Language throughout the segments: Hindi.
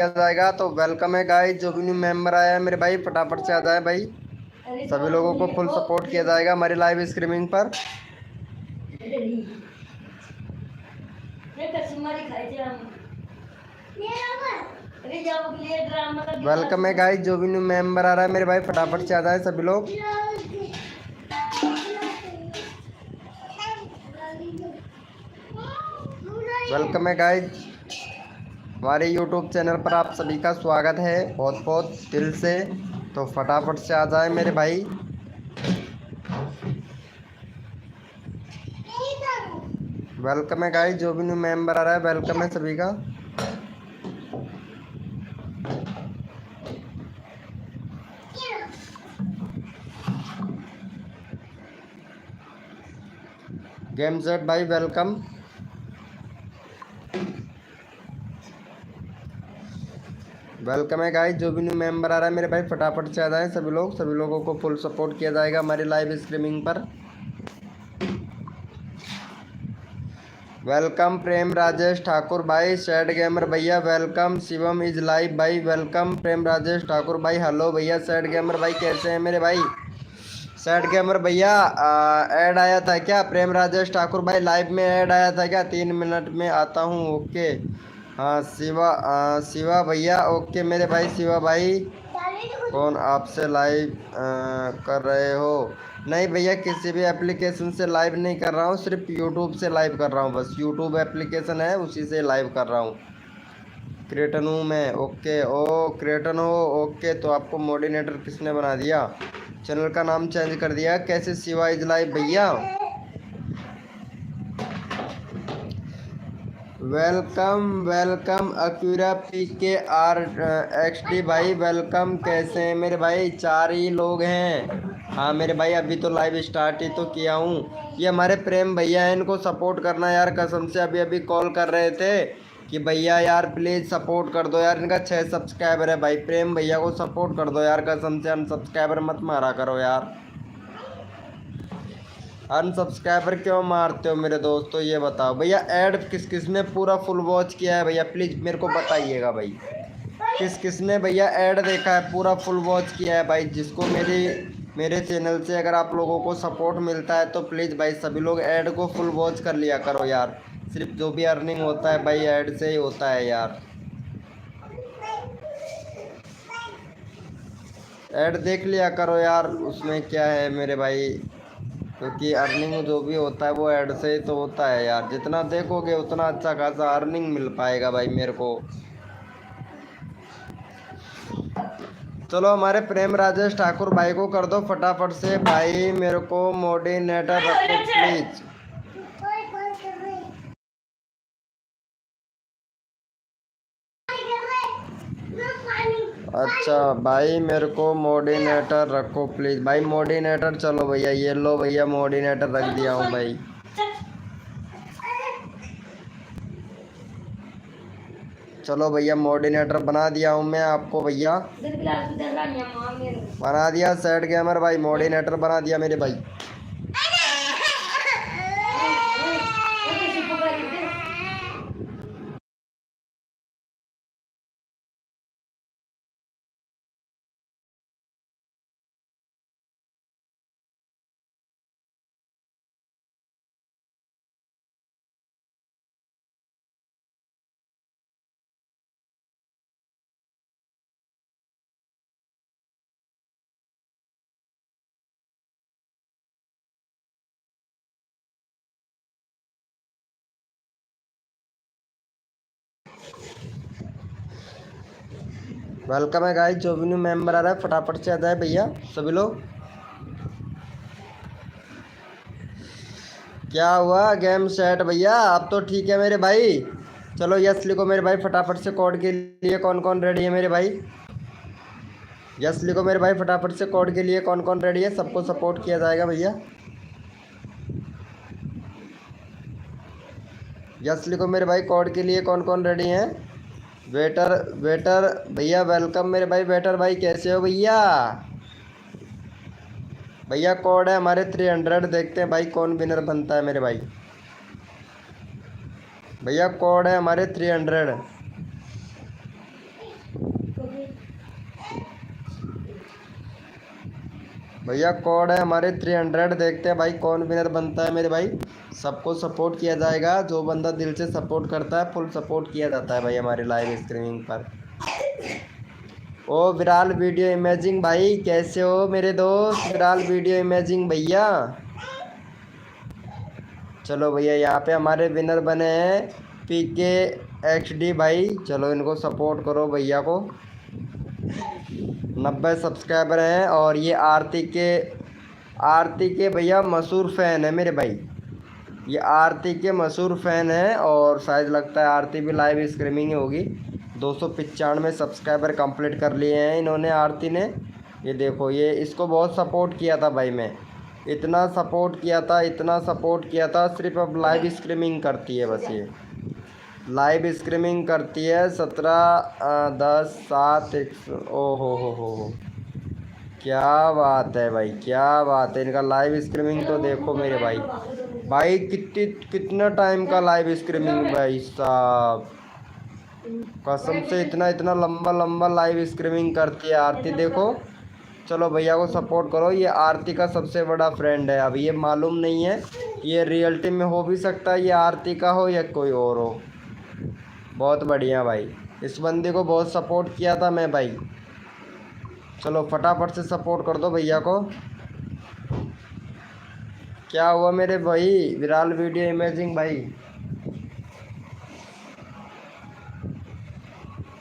किया जाएगा। तो वेलकम है गाइस, जो भी न्यू मेंबर आया है मेरे भाई फटाफट से आ जाए भाई। सभी लोगों को फुल सपोर्ट किया जाएगा हमारी लाइव स्ट्रीमिंग पर। वेलकम है गाइस, जो भी न्यू मेंबर आ रहा है मेरे भाई फटाफट से आ जाए सभी लोग। वेलकम है गाइस, हमारे यूट्यूब चैनल पर आप सभी का स्वागत है बहुत बहुत दिल से। तो फटाफट से आ जाए मेरे भाई। वेलकम है गाइस, जो भी न्यू मेंबर आ रहा है वेलकम है सभी का। गेम सेट भाई वेलकम। वेलकम है गाइस, जो भी न्यू मेंबर आ रहा है मेरे भाई फटाफट से आ जाए सभी लोग। सभी लोगों को फुल सपोर्ट किया जाएगा हमारी लाइव स्ट्रीमिंग पर। वेलकम प्रेम राजेश ठाकुर भाई, सैड गेमर भैया वेलकम। शिवम इज लाइव भाई वेलकम। प्रेम राजेश ठाकुर भाई हेलो भैया। सैड गेमर भाई कैसे हैं मेरे भाई? सैड गेमर भैया ऐड आया था क्या? प्रेम राजेश ठाकुर भाई लाइव में ऐड आया था क्या? 3 मिनट में आता हूँ ओके। हाँ शिवा भैया ओके मेरे भाई। शिवा भाई कौन आपसे लाइव कर रहे हो? नहीं भैया, किसी भी एप्लीकेशन से लाइव नहीं कर रहा हूँ, सिर्फ यूट्यूब से लाइव कर रहा हूँ बस। यूट्यूब एप्लीकेशन है उसी से लाइव कर रहा हूँ। क्रिएटन हूँ मैं ओके। ओ क्रिएटन हो ओके। तो आपको मॉडरेटर किसने बना दिया? चैनल का नाम चेंज कर दिया कैसे? शिवा इज लाइव भैया वेलकम वेलकम। अक्यूरा पी के आर एक्स डी भाई वेलकम। कैसे हैं मेरे भाई? 4 ही लोग हैं। हाँ मेरे भाई, अभी तो लाइव स्टार्ट ही तो किया हूँ। ये हमारे प्रेम भैया हैं, इनको सपोर्ट करना यार। कसम से अभी अभी कॉल कर रहे थे कि भैया यार प्लीज़ सपोर्ट कर दो यार। इनका 6 सब्सक्राइबर है भाई। प्रेम भैया को सपोर्ट कर दो यार, कसम से। अनसब्सक्राइबर मत मारा करो यार। अनसब्सक्राइबर क्यों मारते हो मेरे दोस्तों, ये बताओ भैया। ऐड किस किस ने पूरा फुल वॉच किया है भैया, प्लीज़ मेरे को बताइएगा भाई। किस किस ने भैया ऐड देखा है, पूरा फुल वॉच किया है भाई? जिसको मेरे चैनल से अगर आप लोगों को सपोर्ट मिलता है तो प्लीज़ भाई सभी लोग ऐड को फुल वॉच कर लिया करो यार। सिर्फ जो भी अर्निंग होता है भाई ऐड से ही होता है यार। ऐड देख लिया करो यार, उसमें क्या है मेरे भाई। क्योंकि अर्निंग जो भी होता है वो ऐड से ही तो होता है यार। जितना देखोगे उतना अच्छा खासा अर्निंग मिल पाएगा भाई मेरे को। चलो हमारे प्रेम राजेश ठाकुर भाई को कर दो फटाफट से भाई। मेरे को मॉडरेटर रखो प्लीज। अच्छा भाई, मेरे को मॉडरेटर रखो प्लीज भाई। मॉडरेटर चलो भैया, ये लो भैया मॉडरेटर रख दिया हूँ भाई। चलो भैया मॉडरेटर बना दिया हूँ मैं आपको भैया। बना दिया सैड गेमर भाई, मॉडरेटर बना दिया मेरे भाई। वेलकम है गाइस, जो भी न्यू मेंबर आ रहा है फटाफट से आ जाए भैया सभी लोग। क्या हुआ गेम सेट भैया? अब तो ठीक है मेरे भाई। चलो यस लिखो मेरे भाई फटाफट से। कोड के लिए कौन कौन रेडी है मेरे भाई? यस लिखो मेरे भाई फटाफट से। कोड के लिए कौन कौन रेडी है? सबको सपोर्ट किया जाएगा भैया। यस लिखो मेरे भाई। कोड के लिए कौन कौन रेडी हैं? वेटर वेटर भैया वेलकम मेरे भाई। वेटर भाई कैसे हो भैया? भैया कोड है हमारे 300। देखते हैं भाई कौन विनर बनता है मेरे भाई। भैया कोड है हमारे 300। भैया कोड है हमारे 300। देखते हैं भाई कौन विनर बनता है मेरे भाई। सबको सपोर्ट किया जाएगा, जो बंदा दिल से सपोर्ट करता है फुल सपोर्ट किया जाता है भाई हमारे लाइव स्ट्रीमिंग पर। ओ विराल वीडियो इमेजिंग भाई, कैसे हो मेरे दोस्त विराल वीडियो इमेजिंग भैया। चलो भैया यहाँ पे हमारे विनर बने हैं पीके XD भाई। चलो इनको सपोर्ट करो भैया को। 90 सब्सक्राइबर हैं और ये आरती के भैया मशहूर फ़ैन है मेरे भाई। ये आरती के मशहूर फ़ैन है और शायद लगता है आरती भी लाइव स्ट्रीमिंग होगी। 295 सब्सक्राइबर कंप्लीट कर लिए हैं इन्होंने, आरती ने। ये देखो, ये इसको बहुत सपोर्ट किया था भाई मैं, इतना सपोर्ट किया था, इतना सपोर्ट किया था। सिर्फ अब लाइव स्ट्रीमिंग करती है बस, ये लाइव स्ट्रीमिंग करती है। 17/10/7 ओ हो, क्या बात है भाई, क्या बात है। इनका लाइव स्ट्रीमिंग तो देखो मेरे भाई। भाई कितना टाइम का लाइव स्ट्रीमिंग भाई साहब, कसम से इतना इतना लंबा लंबा लाइव स्ट्रीमिंग करती है आरती, देखो। चलो भैया को सपोर्ट करो। ये आरती का सबसे बड़ा फ्रेंड है। अब ये मालूम नहीं है, ये रियलिटी में हो भी सकता है ये आरती का हो या कोई और हो। बहुत बढ़िया भाई, इस बंदे को बहुत सपोर्ट किया था मैं भाई। चलो फटाफट से सपोर्ट कर दो भैया को। क्या हुआ मेरे भाई विराल वीडियो इमेजिंग भाई,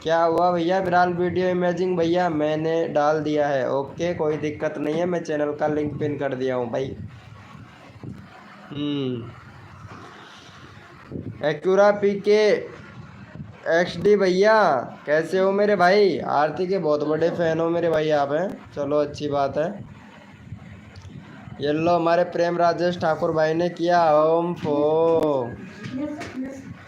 क्या हुआ भैया विराल वीडियो इमेजिंग भैया। मैंने डाल दिया है, ओके कोई दिक्कत नहीं है। मैं चैनल का लिंक पिन कर दिया हूँ भाई। एक्यूरा पीके XD भैया, कैसे हो मेरे भाई। आरती के बहुत बड़े फ़ैन हो मेरे भाई आप हैं। चलो अच्छी बात है। ये लो हमारे प्रेम राजेश ठाकुर भाई ने किया ओम फो।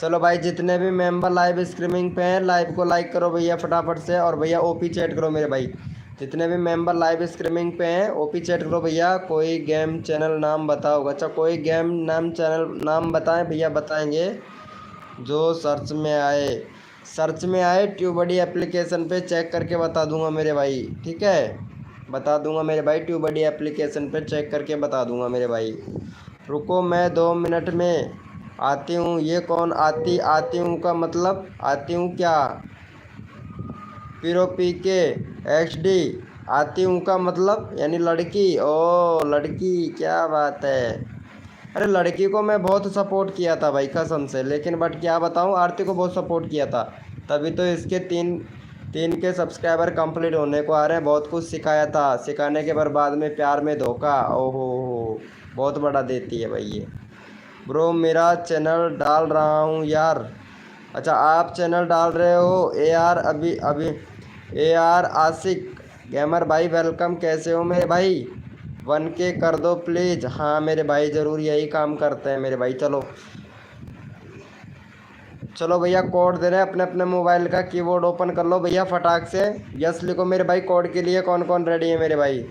चलो भाई जितने भी मेंबर लाइव स्ट्रीमिंग पे हैं, लाइव को लाइक करो भैया फटाफट से। और भैया ओपी चैट करो मेरे भाई। जितने भी मेंबर लाइव स्ट्रीमिंग पे हैं ओपी चैट करो भैया। कोई गेम चैनल नाम बताओ। अच्छा कोई गेम नाम चैनल नाम बताएं भैया, बताएंगे जो सर्च में आए। सर्च में आए ट्यूबडी एप्लीकेशन पे चेक करके बता दूंगा मेरे भाई, ठीक है। बता दूंगा मेरे भाई, ट्यूबडी एप्लीकेशन पे चेक करके बता दूंगा मेरे भाई। रुको मैं 2 मिनट में आती हूँ। ये कौन आती हूँ का मतलब, आती हूँ क्या। पीरो पीके XD आती हूँ का मतलब यानी लड़की। ओ लड़की, क्या बात है। अरे लड़की को मैं बहुत सपोर्ट किया था भाई कसम से, लेकिन बट क्या बताऊँ, आरती को बहुत सपोर्ट किया था। तभी तो इसके तीन के सब्सक्राइबर कंप्लीट होने को आ रहे हैं। बहुत कुछ सिखाया था, सिखाने के बाद में प्यार में धोखा, ओहो बहुत बड़ा देती है भाई ये। ब्रो मेरा चैनल डाल रहा हूँ यार। अच्छा आप चैनल डाल रहे हो अभी AR आशिक गेमर भाई वेलकम, कैसे हो मेरे भाई। 1K कर दो प्लीज़। हाँ मेरे भाई ज़रूर, यही काम करते हैं मेरे भाई। चलो भैया कोड दे रहे हैं, अपने अपने मोबाइल का कीबोर्ड ओपन कर लो भैया फटाक से। यस लिखो मेरे भाई। कोड के लिए कौन कौन रेडी है मेरे भाई।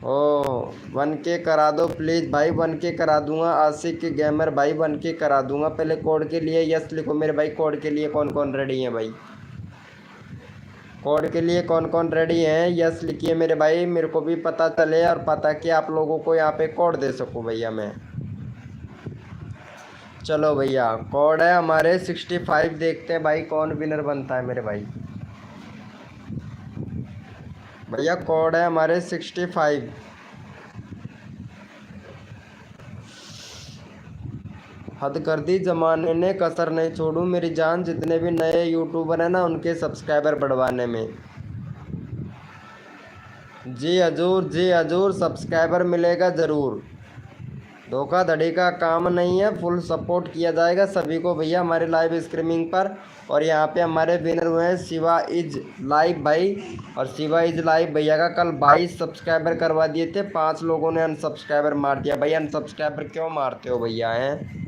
ओ 1K करा दो प्लीज़ भाई, 1K करा दूंगा। आशिक गेमर भाई 1K करा दूंगा। पहले कोड के लिए यस लिखो मेरे भाई। कोड के लिए कौन कौन रेडी है भाई, कोड के लिए कौन कौन रेडी हैं यस लिखिए मेरे भाई, मेरे को भी पता चले और पता कि आप लोगों को यहाँ पे कोड दे सकूँ भैया मैं। चलो भैया कोड है हमारे 65। देखते हैं भाई कौन विनर बनता है मेरे भाई। भैया कोड है हमारे 65। हद कर दी ज़माने ने, कसर नहीं छोड़ूं मेरी जान। जितने भी नए यूट्यूबर हैं ना उनके सब्सक्राइबर बढ़वाने में। जी हजूर सब्सक्राइबर मिलेगा ज़रूर। धोखाधड़ी का काम नहीं है, फुल सपोर्ट किया जाएगा सभी को भैया हमारे लाइव स्ट्रीमिंग पर। और यहाँ पे हमारे विनर हुए हैं शिवा इज लाइव भाई। और शिवा इज लाइव भैया का कल 22 सब्सक्राइबर करवा दिए थे, 5 लोगों ने अनसब्सक्राइबर मार दिया। भैया अनसब्सक्राइबर क्यों मारते हो भैया हैं।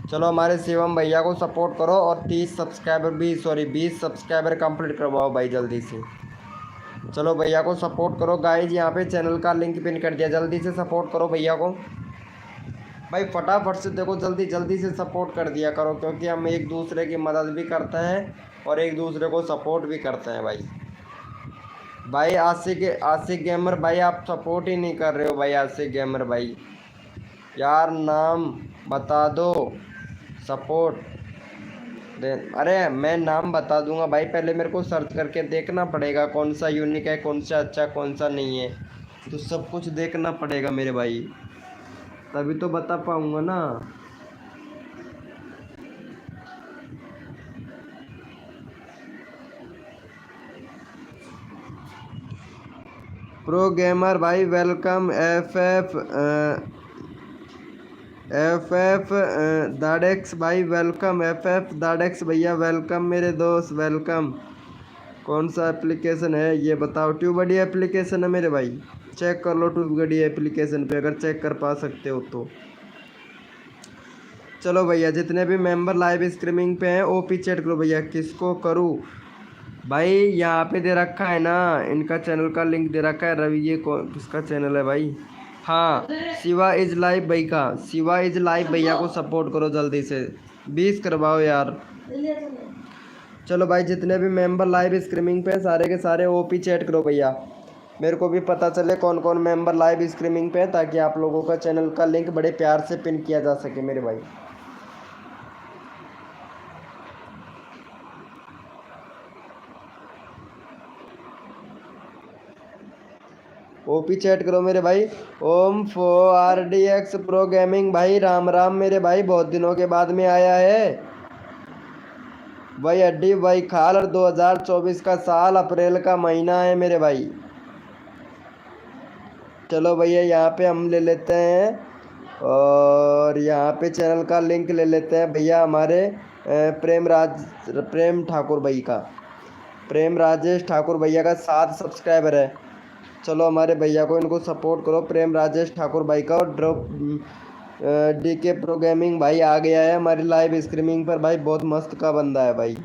चलो हमारे शिवम भैया को सपोर्ट करो और 20 सब्सक्राइबर कंप्लीट करवाओ भाई जल्दी से। चलो भैया को सपोर्ट करो गाइज, यहाँ पे चैनल का लिंक पिन कर दिया, जल्दी से सपोर्ट करो भैया को भाई फटाफट से। देखो जल्दी से सपोर्ट कर दिया करो, क्योंकि हम एक दूसरे की मदद भी करते हैं और एक दूसरे को सपोर्ट भी करते हैं भाई। भाई आशिक आशिक गेमर भाई, आप सपोर्ट ही नहीं कर रहे हो भाई। आशिक गेमर भाई यार नाम बता दो, सपोर्ट दे। अरे मैं नाम बता दूंगा भाई, पहले मेरे को सर्च करके देखना पड़ेगा कौन सा यूनिक है, कौन सा अच्छा, कौन सा नहीं है। तो सब कुछ देखना पड़ेगा मेरे भाई, तभी तो बता पाऊंगा ना। प्रो गेमर भाई वेलकम। एफ दाडेक्स भाई वेलकम। एफ दाडेक्स भैया वेलकम मेरे दोस्त, वेलकम। कौन सा एप्लीकेशन है ये बताओ। ट्यूब बडी एप्लीकेशन है मेरे भाई, चेक कर लो ट्यूब बडी एप्लीकेशन पे, अगर चेक कर पा सकते हो तो। चलो भैया जितने भी मेंबर लाइव स्ट्रीमिंग पे हैं ओपी चैट करो भैया। किसको करूँ भाई, यहाँ पे दे रखा है ना, इनका चैनल का लिंक दे रखा है। रवि ये कौन किसका चैनल है भाई? हाँ शिवा इज लाइव भाई का, शिवा इज लाइव भैया को सपोर्ट करो जल्दी से, 20 करवाओ यार। चलो भाई जितने भी मेंबर लाइव स्ट्रीमिंग पे हैं सारे के सारे ओपी चैट करो भैया, मेरे को भी पता चले कौन कौन मेंबर लाइव स्ट्रीमिंग पे है, ताकि आप लोगों का चैनल का लिंक बड़े प्यार से पिन किया जा सके मेरे भाई। ओपी चैट करो मेरे भाई। ओम फो R D X pro gaming भाई राम राम मेरे भाई, बहुत दिनों के बाद में आया है भाई। अड्डी भाई खाल, और 2024 का साल, अप्रैल का महीना है मेरे भाई। चलो भैया यहाँ पे हम ले लेते हैं, और यहाँ पे चैनल का लिंक ले लेते हैं भैया हमारे प्रेम ठाकुर भाई का। प्रेम राजेश ठाकुर भैया का 7 सब्सक्राइबर है। चलो हमारे भैया को इनको सपोर्ट करो, प्रेम राजेश ठाकुर भाई का। और ड्रॉप डी के प्रो गेमिंग भाई आ गया है हमारी लाइव स्ट्रीमिंग पर भाई, बहुत मस्त का बंदा है भाई।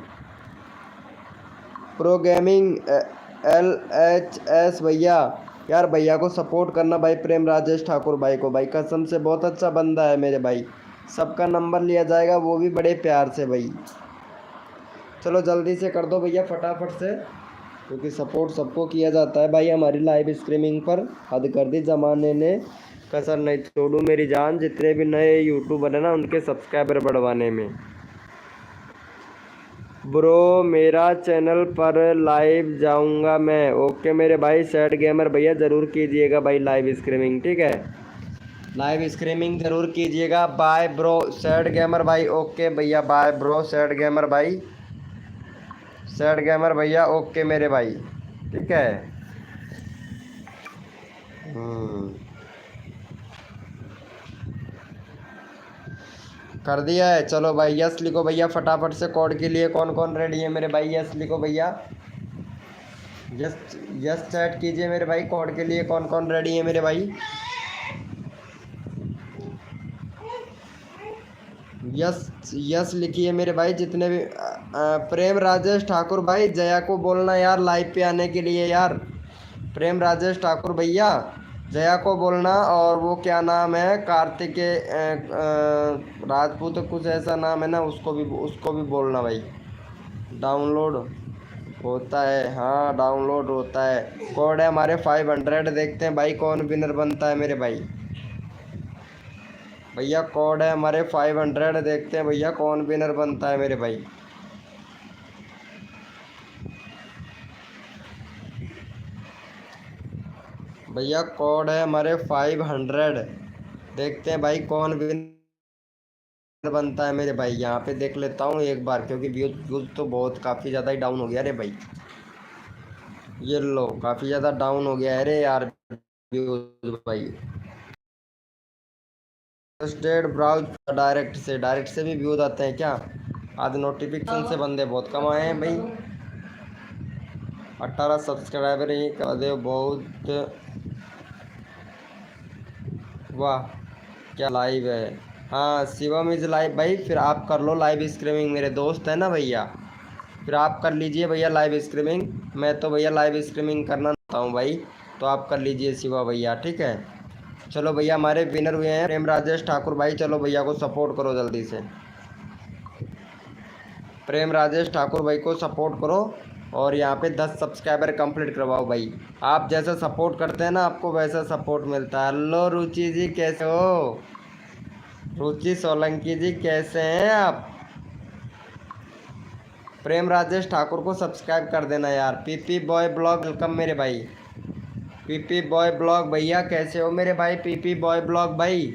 प्रो गेमिंग LHS भैया, यार भैया को सपोर्ट करना भाई, प्रेम राजेश ठाकुर भाई को भाई, कसम से बहुत अच्छा बंदा है मेरे भाई। सबका नंबर लिया जाएगा वो भी बड़े प्यार से भाई। चलो जल्दी से कर दो भैया फटाफट से, क्योंकि सपोर्ट सबको किया जाता है भाई हमारी लाइव स्ट्रीमिंग पर। हद कर दी ज़माने ने, कसर नहीं छोड़ू मेरी जान, जितने भी नए यूट्यूबर है ना उनके सब्सक्राइबर बढ़वाने में। ब्रो मेरा चैनल पर लाइव जाऊंगा मैं। ओके मेरे भाई, सैड गेमर भैया ज़रूर कीजिएगा भाई लाइव स्ट्रीमिंग, ठीक है, लाइव स्ट्रीमिंग ज़रूर कीजिएगा। बाय ब्रो सैड गेमर भाई। ओके भैया बाय ब्रो सैड गेमर भाई, सैड गेमर भैया ओके मेरे भाई, ठीक है। कर दिया है। चलो भाई यस लिखो भैया फटाफट से, कोड के लिए कौन कौन रेडी है मेरे भाई, यस लिखो भैया। यस यस चैट कीजिए मेरे भाई, कोड के लिए कौन कौन रेडी है मेरे भाई। यस यस लिखिए मेरे भाई जितने भी। प्रेम राजेश ठाकुर भाई जया को बोलना यार लाइव पे आने के लिए यार। प्रेम राजेश ठाकुर भैया जया को बोलना, और वो क्या नाम है, कार्तिक राजपूत कुछ ऐसा नाम है ना, उसको भी बोलना भाई। डाउनलोड होता है, हाँ डाउनलोड होता है। कोड है हमारे 500, देखते हैं भाई कौन विनर बनता है मेरे भाई। भैया कोड है हमारे 500, देखते हैं भैया कौन विनर बनता है मेरे भाई। भैया कोड है हमारे 500, देखते हैं भाई कौन विनर बनता है मेरे भाई। यहाँ पे देख लेता हूँ एक बार, क्योंकि व्यूज तो बहुत काफ़ी ज़्यादा ही डाउन हो गया अरे भाई। ये लो काफ़ी ज़्यादा डाउन हो गया है अरे यार व्यूज भाई। स्टेट ब्राउज डायरेक्ट से भी व्यूज आते हैं क्या? आज नोटिफिकेशन से बंदे बहुत कम आए हैं भाई। 18 सब्सक्राइबर ही कर दे, बहुत वाह क्या लाइव है। हाँ शिवम इज लाइव भाई, फिर आप कर लो लाइव स्ट्रीमिंग, मेरे दोस्त है ना भैया, फिर आप कर लीजिए भैया लाइव स्ट्रीमिंग। मैं तो भैया लाइव स्ट्रीमिंग करना चाहता हूँ भाई, तो आप कर लीजिए शिवा भैया, ठीक है। चलो भैया हमारे विनर हुए हैं प्रेम राजेश ठाकुर भाई, चलो भैया को सपोर्ट करो जल्दी से। प्रेम राजेश ठाकुर भाई को सपोर्ट करो, और यहाँ पे 10 सब्सक्राइबर कंप्लीट करवाओ भाई। आप जैसा सपोर्ट करते हैं ना, आपको वैसा सपोर्ट मिलता है। हेलो रुचि जी, कैसे हो? रुचि सोलंकी जी, कैसे हैं आप? प्रेम राजेश ठाकुर को सब्सक्राइब कर देना यार। पीपी बॉय ब्लॉग, वेलकम मेरे भाई। पीपी बॉय ब्लॉग भैया, कैसे हो मेरे भाई? पीपी बॉय ब्लॉग भाई।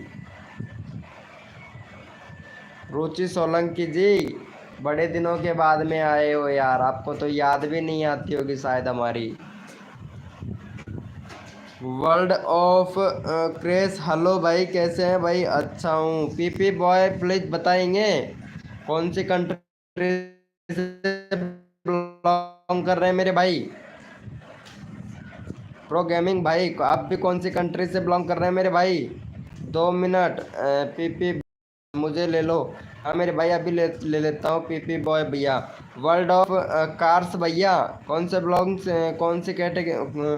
रुचि सोलंकी जी, बड़े दिनों के बाद में आए हो यार, आपको तो याद भी नहीं आती होगी शायद हमारी। वर्ल्ड ऑफ क्रेस, हेलो भाई, कैसे हैं भाई? अच्छा हूँ। पीपी बॉय प्लीज बताएंगे कौन सी कंट्री से बिलोंग कर रहे हैं मेरे भाई? प्रो गेमिंग भाई, आप भी कौन सी कंट्री से बिलोंग कर रहे हैं मेरे भाई? 2 मिनट। पीपी मुझे ले लो। हाँ मेरे भाई, अभी ले लेता हूँ। पीपी बॉय भैया, वर्ल्ड ऑफ कार्स भैया, कौन से कौन सी कैटेगरी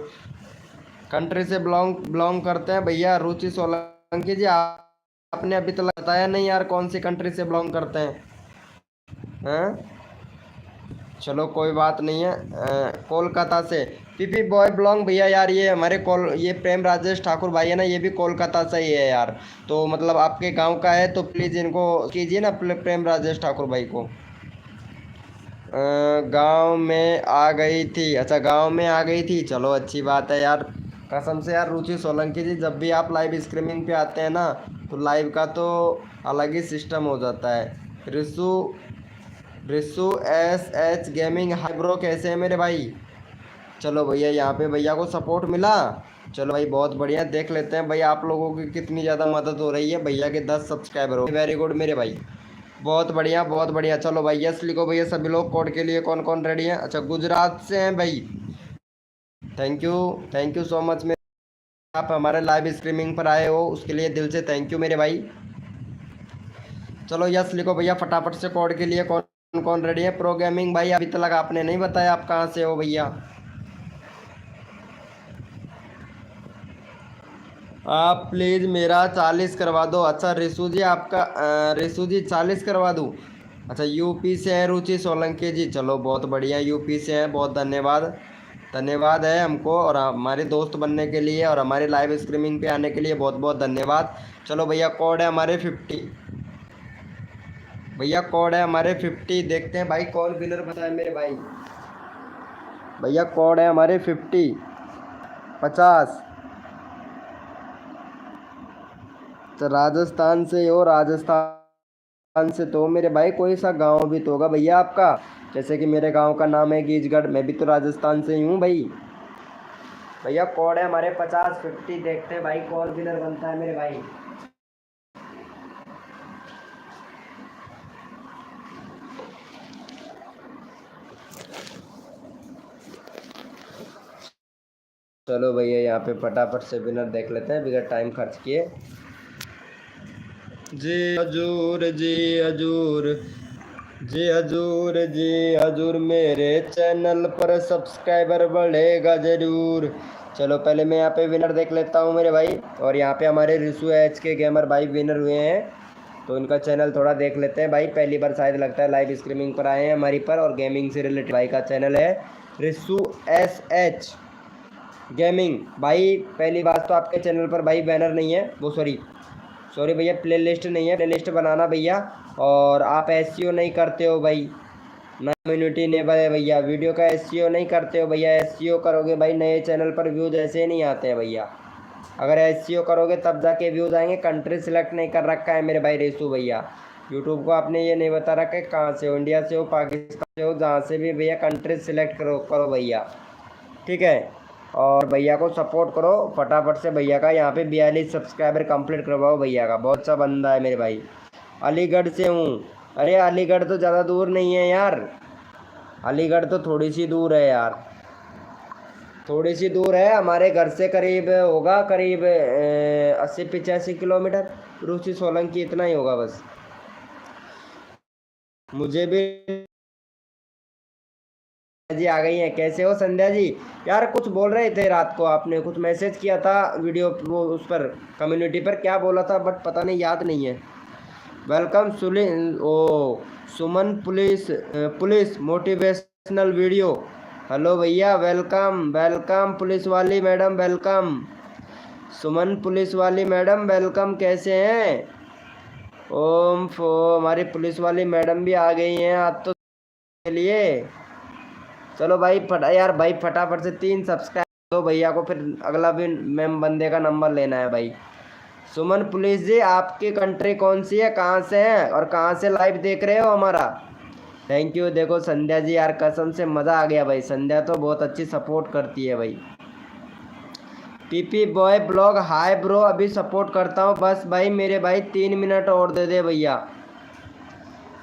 कंट्री से बिलोंग करते हैं भैया? रुचि सोलंकी जी, आपने अभी तो बताया नहीं यार, कौन सी कंट्री से बिलोंग करते हैं? चलो कोई बात नहीं है। कोलकाता से पीपी बॉय बिलोंग भैया यार, ये हमारे ये प्रेम राजेश ठाकुर भाई है ना, ये भी कोलकाता से ही है यार। तो मतलब आपके गांव का है तो प्लीज़ इनको कीजिए ना, प्रेम राजेश ठाकुर भाई को। गांव में आ गई थी, अच्छा गांव में आ गई थी, चलो अच्छी बात है यार। कसम से यार रुचि सोलंकी जी, जब भी आप लाइव स्ट्रीमिंग पे आते हैं ना, तो लाइव का तो अलग ही सिस्टम हो जाता है। Risu Risu SH gaming, high bro, कैसे हैं मेरे भाई? चलो भैया, यहाँ पे भैया को सपोर्ट मिला। चलो भाई बहुत बढ़िया। देख लेते हैं भाई आप लोगों की कितनी ज़्यादा मदद हो रही है। भैया के 10 सब्सक्राइबर हो, वेरी गुड मेरे भाई, बहुत बढ़िया बहुत बढ़िया। चलो भाई यस लिखो भैया सभी लोग। कोड के लिए कौन कौन रेडी है? अच्छा गुजरात से हैं भाई, थैंक यू सो मच मेरे। आप हमारे लाइव स्ट्रीमिंग पर आए हो उसके लिए दिल से थैंक यू मेरे भाई। चलो यस लिखो भैया फटाफट से। कोड के लिए कौन कौन रेडी है? प्रो गेमिंग भाई, अभी तक आपने नहीं बताया आप कहाँ से हो भैया। आप प्लीज़ मेरा 40 करवा दो। अच्छा रिशु जी, आपका रिशु जी 40 करवा दूँ? अच्छा यूपी से है रुचि सोलंकी जी, चलो बहुत बढ़िया, यूपी से हैं, बहुत धन्यवाद। धन्यवाद है हमको और हमारे दोस्त बनने के लिए और हमारे लाइव स्ट्रीमिंग पे आने के लिए बहुत बहुत धन्यवाद। चलो भैया कोड है हमारे 50, भैया कोड है हमारे 50। देखते हैं भाई कौन विनर बताए मेरे भाई। भैया कोड है हमारे 50। तो राजस्थान से हो? राजस्थान से तो मेरे भाई कोई सा गांव भी तो होगा भैया आपका, जैसे कि मेरे गांव का नाम है गीजगढ़, मैं भी तो राजस्थान से ही हूँ भाई। भैया कोड है हमारे 50। देखते हैं भाई कौन विनर बनता है मेरे भाई। चलो भैया यहाँ पे फटाफट से विनर देख लेते हैं बिना टाइम खर्च किए। जी हजूर, जी हजूर, जी हजूर, जी हजूर, मेरे चैनल पर सब्सक्राइबर बढ़ेगा ज़रूर। चलो पहले मैं यहाँ पे विनर देख लेता हूँ मेरे भाई। और यहाँ पे हमारे रिशु HK गेमर भाई विनर हुए हैं, तो इनका चैनल थोड़ा देख लेते हैं भाई। पहली बार शायद लगता है लाइव स्ट्रीमिंग पर आए हैं हमारी पर, और गेमिंग से रिलेटेड भाई का चैनल है रिशु SH गेमिंग। भाई पहली बात तो आपके चैनल पर भाई बैनर नहीं है, वो सॉरी भैया, प्ले लिस्ट नहीं है, प्ले लिस्ट बनाना भैया। और आप SEO नहीं करते हो भाई, ना कम्युनिटी नेबर है भैया, वीडियो का SEO नहीं करते हो भैया। SEO करोगे भाई नए चैनल पर व्यूज़ ऐसे नहीं आते हैं भैया। अगर SEO करोगे तब जाके व्यूज़ आएंगे। कंट्री सिलेक्ट नहीं कर रखा है मेरे भाई रेसू भैया। यूट्यूब को आपने ये नहीं बता रखा है कहाँ से हो, इंडिया से हो, पाकिस्तान से हो, जहाँ से भी भैया कंट्री सिलेक्ट करो भैया, ठीक है। और भैया को सपोर्ट करो फटाफट से। भैया का यहाँ पे 42 सब्सक्राइबर कंप्लीट करवाओ भैया का, बहुत सा बंदा है मेरे भाई। अलीगढ़ से हूँ। अरे अलीगढ़ तो ज़्यादा दूर नहीं है यार, अलीगढ़ तो थोड़ी सी दूर है यार, थोड़ी सी दूर है। हमारे घर से करीब होगा, करीब 80-85 किलोमीटर। रुचि सोलंकी इतना ही होगा बस। मुझे भी जी आ गई हैं। कैसे हो संध्या जी? यार कुछ बोल रहे थे रात को, आपने कुछ मैसेज किया था वीडियो वो उस पर कम्युनिटी पर, क्या बोला था बट पता नहीं, याद नहीं है। वेलकम सुमन पुलिस मोटिवेशनल वीडियो। हेलो भैया, वेलकम वेलकम पुलिस वाली मैडम, वेलकम। सुमन पुलिस वाली मैडम, वेलकम। कैसे हैं? ओम फो हमारी पुलिस वाली मैडम भी आ गई हैं आज तो के लिए। चलो भाई यार भाई फटाफट से 3 सब्सक्राइब दो भैया को, फिर अगला भी मैम बंदे का नंबर लेना है भाई। सुमन पुलिस जी, आपकी कंट्री कौन सी है, कहाँ से है और कहाँ से लाइव देख रहे हो हमारा? Thank you. देखो संध्या जी यार, कसम से मज़ा आ गया भाई। संध्या तो बहुत अच्छी सपोर्ट करती है भाई। PP boy blog, hi bro, अभी सपोर्ट करता हूँ बस भाई। मेरे भाई 3 मिनट और दे दे भैया।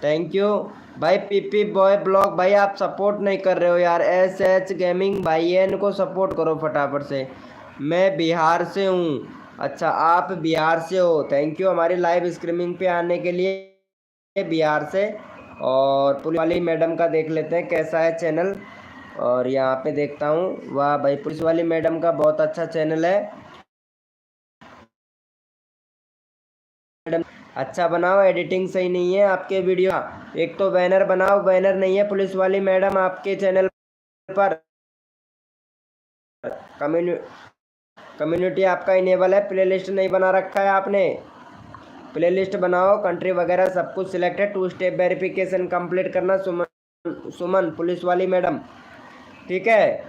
थैंक यू भाई। पीपी बॉय ब्लॉग भाई, आप सपोर्ट नहीं कर रहे हो यार। एस एच गेमिंग भाई है, इनको सपोर्ट करो फटाफट से। मैं बिहार से हूँ। अच्छा, आप बिहार से हो, थैंक यू हमारी लाइव स्ट्रीमिंग पे आने के लिए बिहार से। और पुलिस वाली मैडम का देख लेते हैं कैसा है चैनल। और यहाँ पे देखता हूँ, वाह भाई, पुलिस वाली मैडम का बहुत अच्छा चैनल है। मैडम अच्छा बनाओ, एडिटिंग सही नहीं है आपके वीडियो। एक तो बैनर बनाओ, बैनर नहीं है पुलिस वाली मैडम आपके चैनल पर। कम्युनिटी आपका इनेबल है, प्लेलिस्ट नहीं बना रखा है आपने। प्लेलिस्ट बनाओ, कंट्री वगैरह सब कुछ सिलेक्ट है। 2 स्टेप वेरिफिकेशन कंप्लीट करना सुमन पुलिस वाली मैडम, ठीक है।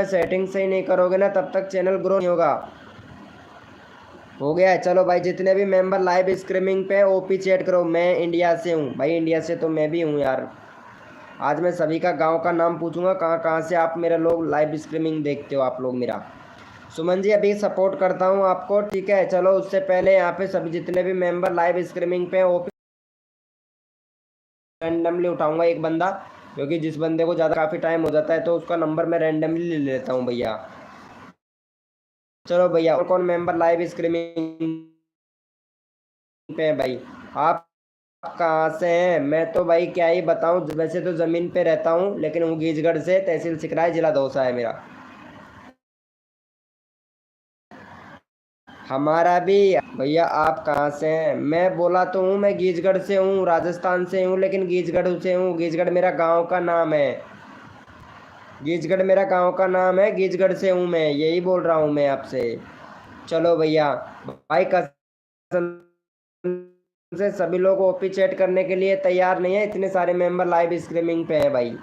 सेटिंग सही नहीं करोगे ना, तब तक चैनल ग्रो नहीं होगा। हो गया है। चलो भाई, जितने भी मेंबर लाइव स्ट्रीमिंग पे ओपी चैट करो। मैं इंडिया से हूँ भाई, इंडिया से तो मैं भी हूँ यार। आज मैं सभी का गांव का नाम पूछूंगा, कहाँ कहाँ से आप मेरे लोग लाइव स्ट्रीमिंग देखते हो आप लोग मेरा। सुमन जी अभी सपोर्ट करता हूँ आपको, ठीक है। चलो उससे पहले यहाँ पे सभी जितने भी मेंबर लाइव स्ट्रीमिंग पे ओपी रैंडमली उठाऊंगा एक बंदा, क्योंकि जिस बंदे को ज़्यादा काफ़ी टाइम हो जाता है तो उसका नंबर मैं रैंडमली ले लेता हूँ भैया। चलो भैया, और कौन मेंबर लाइव स्ट्रीमिंग पे है भाई? आप कहाँ से हैं? मैं तो भाई क्या ही बताऊँ, वैसे तो ज़मीन पे रहता हूँ, लेकिन हूँ गीजगढ़ से, तहसील सिकराय, जिला दौसा है मेरा। हमारा भी। भैया आप कहाँ से हैं? मैं बोला तो हूँ, मैं गीजगढ़ से हूँ, राजस्थान से हूँ, लेकिन गीजगढ़ से हूँ। गीजगढ़ मेरा गांव का नाम है। गीजगढ़ मेरा गांव का नाम है, गीजगढ़ से हूँ मैं, यही बोल रहा हूँ मैं आपसे। चलो भैया, भाई कसम से सभी लोग ओपी चैट करने के लिए तैयार नहीं है, इतने सारे मेंबर लाइव स्ट्रीमिंग पे हैं भाई।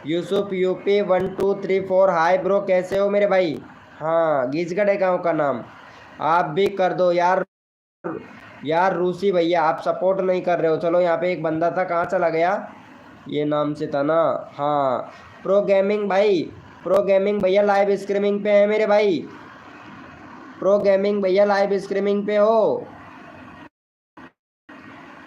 यूसुफ यूपी 1234, हाय ब्रो, कैसे हो मेरे भाई? हाँ, गीजगढ़ है गाँव का नाम। आप भी कर दो यार। यार रूसी भैया, आप सपोर्ट नहीं कर रहे हो। चलो यहाँ पे एक बंदा था, कहाँ चला गया? ये नाम से था ना। हाँ, प्रो गेमिंग भाई, प्रो गेमिंग भैया लाइव स्ट्रीमिंग पे है मेरे भाई। प्रो गेमिंग भैया लाइव स्ट्रीमिंग पे हो।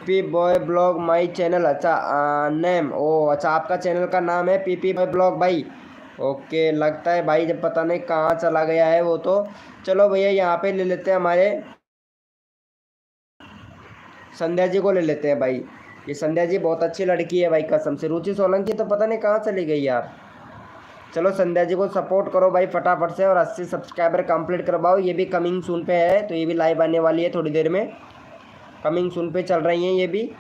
PP boy blog my channel, अच्छा नेम, ओ अच्छा, आपका चैनल का नाम है पीपी बॉय ब्लॉग भाई। ओके, लगता है भाई जब पता नहीं कहाँ चला गया है वो तो। चलो भैया, यहाँ पे ले लेते हैं हमारे संध्या जी को ले लेते हैं भाई। ये संध्या जी बहुत अच्छी लड़की है भाई, कसम से। रुचि सोलंकी तो पता नहीं कहाँ चली गई यार। चलो संध्या जी को सपोर्ट करो भाई फटाफट से, और 80 सब्सक्राइबर कंप्लीट करवाओ। ये भी कमिंग सून पे है, तो ये भी लाइव आने वाली है थोड़ी देर में। कमिंग सून पे चल रही हैं ये भी।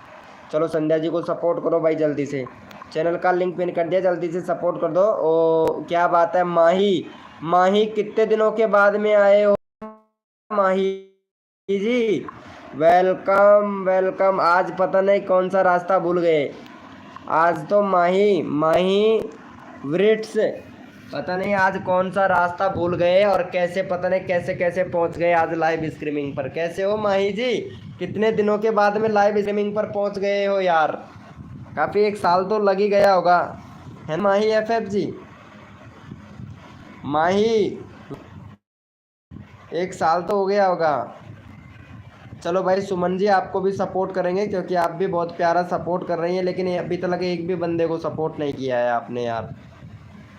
चलो संध्या जी को सपोर्ट करो भाई जल्दी से। चैनल का लिंक पिन कर दिया, जल्दी से सपोर्ट कर दो। ओ क्या बात है माही, माही कितने दिनों के बाद में आए हो माही जी? Welcome welcome. आज पता नहीं कौन सा रास्ता भूल गए। आज तो माही माही व्रिट्स, पता नहीं आज कौन सा रास्ता भूल गए, और कैसे पता नहीं कैसे कैसे पहुंच गए आज लाइव स्ट्रीमिंग पर। कैसे हो माही जी? कितने दिनों के बाद में लाइव स्ट्रीमिंग पर पहुंच गए हो यार? काफ़ी 1 साल तो लग ही गया होगा, है ना माही एफएफ जी? माही 1 साल तो हो गया होगा। चलो भाई, सुमन जी आपको भी सपोर्ट करेंगे, क्योंकि आप भी बहुत प्यारा सपोर्ट कर रही हैं, लेकिन अभी तक एक भी बंदे को सपोर्ट नहीं किया है आपने यार।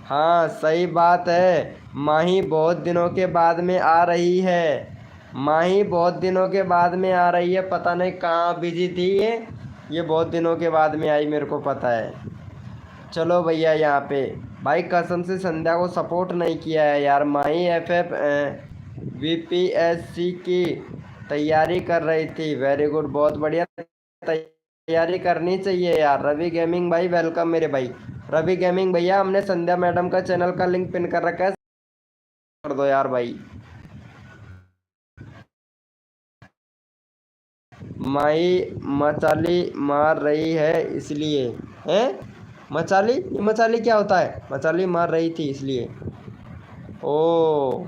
हाँ सही बात है, माही बहुत दिनों के बाद में आ रही है। माही बहुत दिनों के बाद में आ रही है, पता नहीं कहाँ बिजी थी ये बहुत दिनों के बाद में आई, मेरे को पता है। चलो भैया, यहाँ पे भाई कसम से संध्या को सपोर्ट नहीं किया है यार। माही एफएफ वीपीएससी की तैयारी कर रही थी, वेरी गुड, बहुत बढ़िया। तैयारी करनी चाहिए यार। रवि गेमिंग भाई वेलकम मेरे भाई। रवि गेमिंग भैया, हमने संध्या मैडम का चैनल का लिंक पिन कर रखा है, कर दो यार भाई। माई मचाली मार रही है इसलिए है। मचाली, ये मचाली क्या होता है? मचाली मार रही थी इसलिए। ओ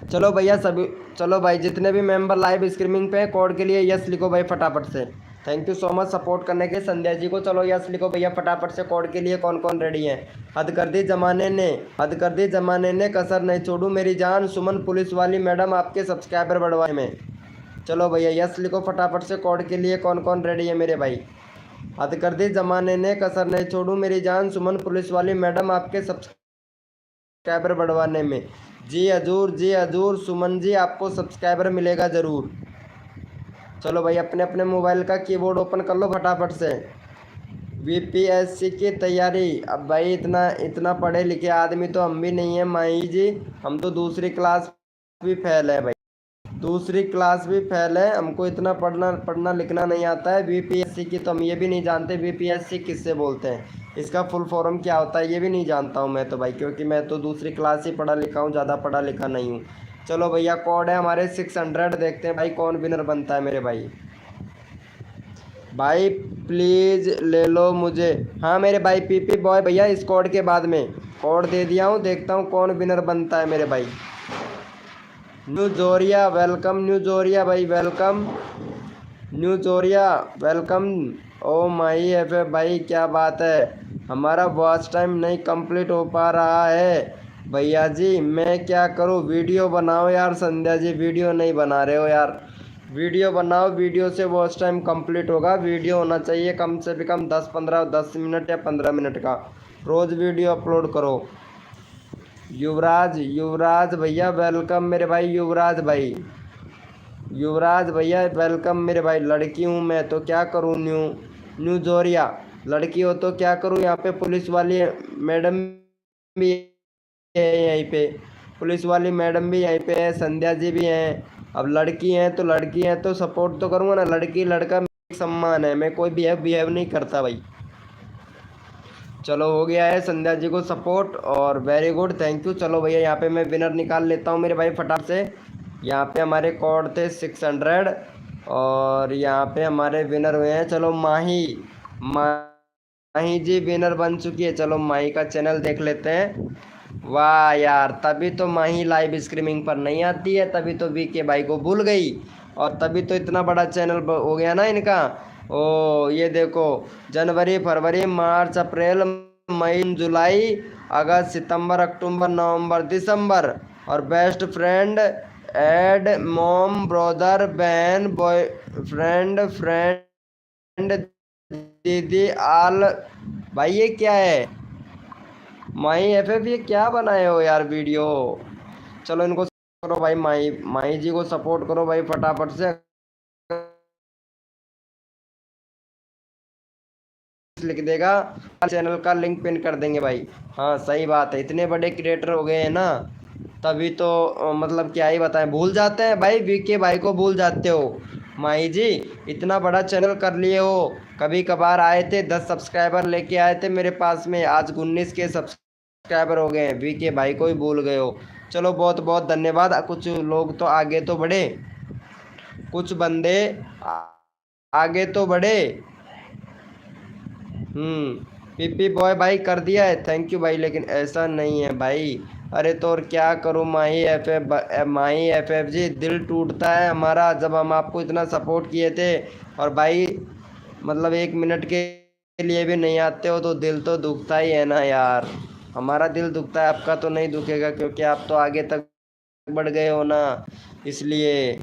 चलो भैया सभी, चलो भाई जितने भी मेंबर लाइव स्ट्रीमिंग पे हैं, कोड के लिए यस लिखो भाई फटाफट से। Thank you so much support करने के संध्या जी को। चलो यस लिखो भैया फटाफट से कोड के लिए। कौन कौन रेडी है? हद कर दी जमाने ने, हद कर दी जमाने ने, कसर नहीं छोड़ू मेरी जान, सुमन पुलिस वाली मैडम आपके सब्सक्राइबर बढ़वाने में। चलो भैया यस लिखो फटाफट से कोड के लिए। कौन कौन रेडी है मेरे भाई? हद कर दी जमाने ने, कसर नहीं छोड़ू मेरी जान, सुमन पुलिस वाली मैडम आपके सब्सक्राइबर बढ़वाने में। जी हजूर, जी हजूर, सुमन जी आपको सब्सक्राइबर मिलेगा ज़रूर। चलो भाई अपने अपने मोबाइल का कीबोर्ड ओपन कर लो फटाफट से। वीपीएससी की तैयारी, अब भाई इतना इतना पढ़े लिखे आदमी तो हम भी नहीं है माही जी। हम तो दूसरी क्लास भी फेल है भाई, दूसरी क्लास भी फेल है। हमको इतना पढ़ना पढ़ना लिखना नहीं आता है। वीपीएससी की तो हम ये भी नहीं जानते वीपीएससी किससे बोलते हैं, इसका फुल फॉर्म क्या होता है ये भी नहीं जानता हूँ मैं तो भाई, क्योंकि मैं तो दूसरी क्लास ही पढ़ा लिखा हूँ, ज़्यादा पढ़ा लिखा नहीं हूँ। चलो भैया कोड है हमारे 600, देखते हैं भाई कौन विनर बनता है मेरे भाई। भाई प्लीज़ ले लो मुझे। हाँ मेरे भाई पीपी बॉय भैया, इस कोड के बाद में कोड दे दिया हूँ, देखता हूँ कौन विनर बनता है मेरे भाई। न्यू जोरिया वेलकम, न्यू जोरिया भाई वेलकम, न्यू जोरिया वेलकम। ओ माई एफ भाई क्या बात है, हमारा वॉच टाइम नहीं कंप्लीट हो पा रहा है भैया जी, मैं क्या करूं? वीडियो बनाओ यार संध्या जी, वीडियो नहीं बना रहे हो यार, वीडियो बनाओ, वीडियो से वॉच टाइम कंप्लीट होगा। वीडियो होना चाहिए कम से कम 10 मिनट या 15 मिनट का, रोज़ वीडियो अपलोड करो। युवराज, युवराज भैया वेलकम मेरे भाई, युवराज भाई, युवराज भैया वेलकम मेरे भाई। लड़की हूँ मैं तो क्या करूँ? न्यू न्यू जोरिया, लड़की हो तो क्या करूँ? यहाँ पे पुलिस वाली मैडम भी है, यहीं पे पुलिस वाली मैडम भी यहीं पे है, संध्या जी भी हैं। अब लड़की हैं तो लड़की हैं तो सपोर्ट तो करूँगा ना, लड़की लड़का एक सम्मान है, मैं कोई बिहेव नहीं करता भाई। चलो हो गया है संध्या जी को सपोर्ट, और वेरी गुड थैंक यू। चलो भैया यहाँ पे मैं विनर निकाल लेता हूँ मेरे भाई फटाफट से। यहाँ पे हमारे कोड थे 600, और यहाँ पे हमारे विनर हुए हैं। चलो माही, माही जी विनर बन चुकी है। चलो माही का चैनल देख लेते हैं। वाह यार, तभी तो माही लाइव स्ट्रीमिंग पर नहीं आती है, तभी तो वीके भाई को भूल गई, और तभी तो इतना बड़ा चैनल हो गया ना इनका। ओ ये देखो, जनवरी फरवरी मार्च अप्रैल मई जुलाई अगस्त सितंबर अक्टूबर नवंबर दिसंबर, और बेस्ट फ्रेंड एड मॉम ब्रदर बहन बॉयफ्रेंड फ्रेंड दीदी आल। भाई ये क्या है? माई एफएफ ये क्या बनाए हो यार वीडियो? चलो इनको करो भाई, माई माई जी को सपोर्ट करो भाई फटाफट से। लिख देगा, चैनल का लिंक पिन कर देंगे भाई। हाँ सही बात है, इतने बड़े क्रिएटर हो गए हैं ना, तभी तो मतलब क्या ही बताएं, भूल जाते हैं भाई, वीके भाई को भूल जाते हो। माही जी इतना बड़ा चैनल कर लिए हो, कभी कभार आए थे 10 सब्सक्राइबर लेके आए थे मेरे पास में, आज 19 के सब्सक्राइबर हो गए हैं, वीके भाई को ही भूल गए हो। चलो बहुत बहुत धन्यवाद। कुछ लोग तो आगे तो बढ़े, कुछ बंदे आगे तो बढ़े। पीपी बॉय भाई कर दिया है, थैंक यू भाई, लेकिन ऐसा नहीं है भाई। अरे तो और क्या करूँ माही एफ एफ जी, दिल टूटता है हमारा जब हम आपको इतना सपोर्ट किए थे, और भाई मतलब 1 मिनट के लिए भी नहीं आते हो तो दिल तो दुखता ही है ना यार। हमारा दिल दुखता है, आपका तो नहीं दुखेगा, क्योंकि आप तो आगे तक बढ़ गए हो ना, इसलिए